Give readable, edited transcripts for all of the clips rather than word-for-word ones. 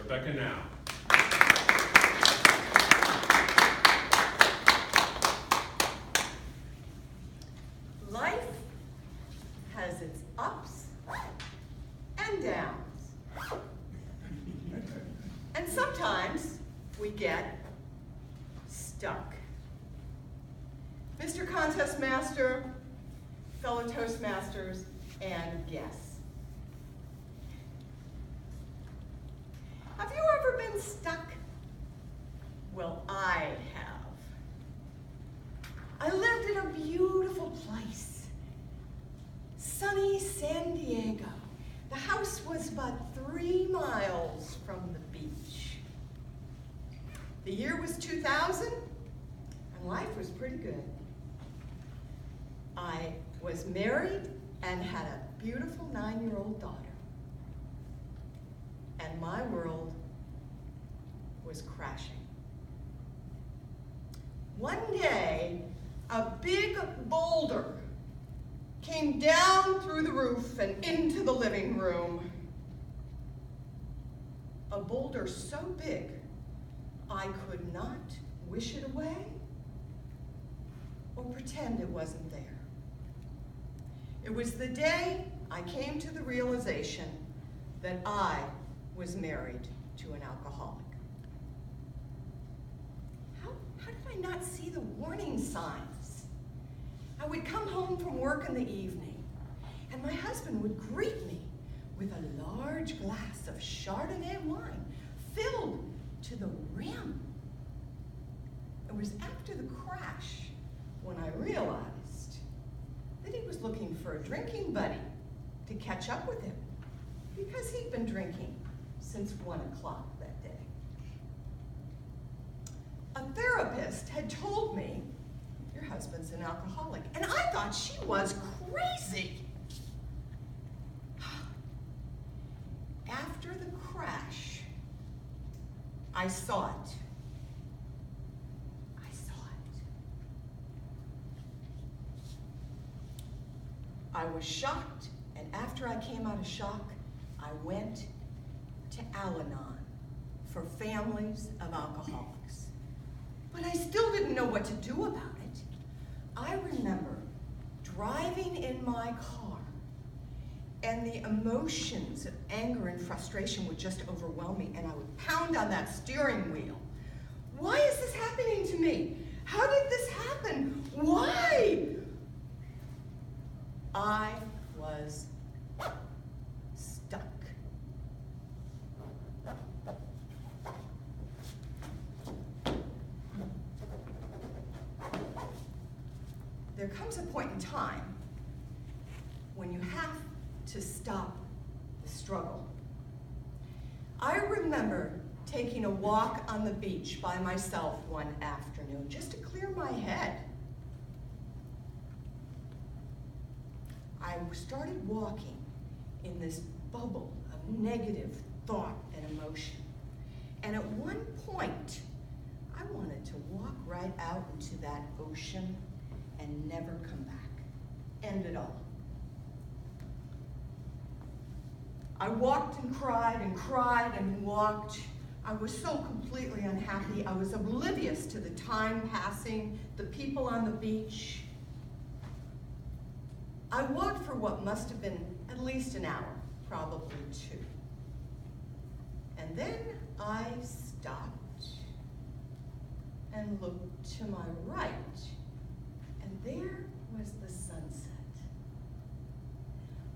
Rebecca Now. Life has its ups and downs. And sometimes we get stuck. Mr. Contest Master, fellow Toastmasters, and guests. Have you ever been stuck? Well, I have. I lived in a beautiful place, sunny San Diego. The house was but 3 miles from the beach. The year was 2000, and life was pretty good. I was married and had a beautiful 9-year-old daughter. And my world was crashing. One day, a big boulder came down through the roof and into the living room. A boulder so big, I could not wish it away or pretend it wasn't there. It was the day I came to the realization that I was married to an alcoholic. How did I not see the warning signs? I would come home from work in the evening, and my husband would greet me with a large glass of Chardonnay wine filled to the rim. It was after the crash when I realized that he was looking for a drinking buddy to catch up with him because he'd been drinking since 1 o'clock that day. A therapist had told me, your husband's an alcoholic, and I thought she was crazy. After the crash, I saw it. I saw it. I was shocked, and after I came out of shock, I went to Al-Anon for families of alcoholics. But I still didn't know what to do about it. I remember driving in my car, and the emotions of anger and frustration would just overwhelm me, and I would pound on that steering wheel. Why is this happening to me? How did this happen? Why? I was stuck. There comes a point in time when you have to stop the struggle. I remember taking a walk on the beach by myself one afternoon just to clear my head. I started walking in this bubble of negative thought and emotion. And at one point, I wanted to walk right out into that ocean and never come back. End it all. I walked and cried and walked. I was so completely unhappy. I was oblivious to the time passing, the people on the beach. I walked for what must have been at least an hour, probably 2. And then I stopped and looked to my right, and there was the sunset.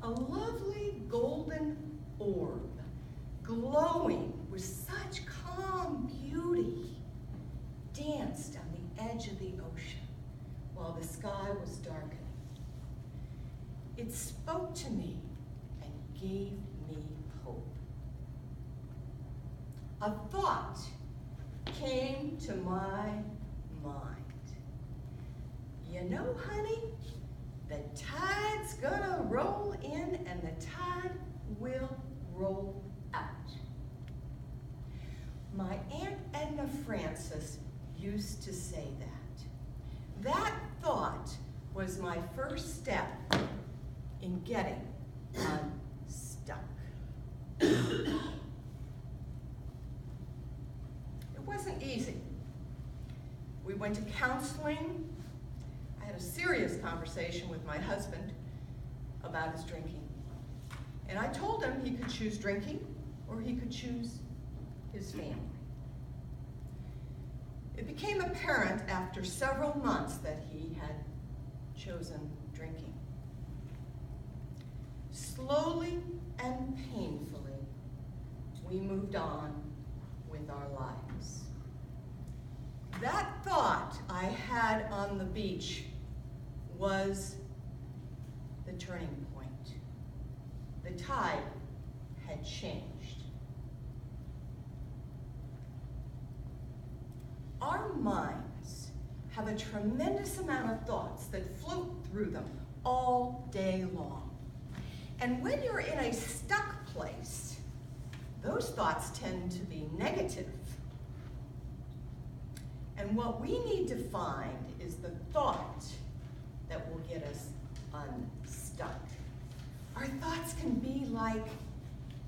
A lovely golden orb, glowing with such calm beauty, danced on the edge of the ocean while the sky was darkening. It spoke to me and gave me hope. A thought came to my mind. You know, honey, the tide's gonna roll in and the tide will roll out. My Aunt Edna Francis used to say that. That thought was my first step in getting unstuck. wasn't easy. We went to counseling. I had a serious conversation with my husband about his drinking. And I told him he could choose drinking or he could choose his family. It became apparent after several months that he had chosen drinking. Slowly and painfully, we moved on with our lives. That thought I had on the beach was the turning point. The tide had changed. Our minds have a tremendous amount of thoughts that float through them all day long. And when you're in a stuck place, those thoughts tend to be negative. And what we need to find is the thought that will get us unstuck. Our thoughts can be like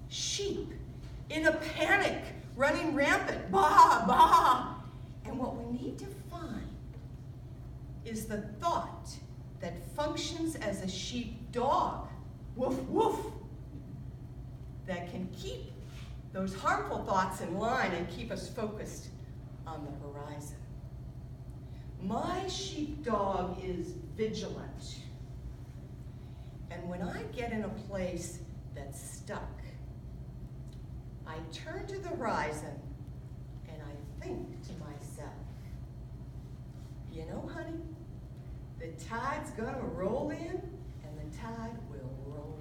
sheep in a panic, running rampant, bah, bah. And what we need to find is the thought that functions as a sheep dog, woof, woof, that can keep those harmful thoughts in line and keep us focused on the horizon. My sheepdog is vigilant. And when I get in a place that's stuck, I turn to the horizon and I think to myself, you know, honey, the tide's gonna roll in and the tide will roll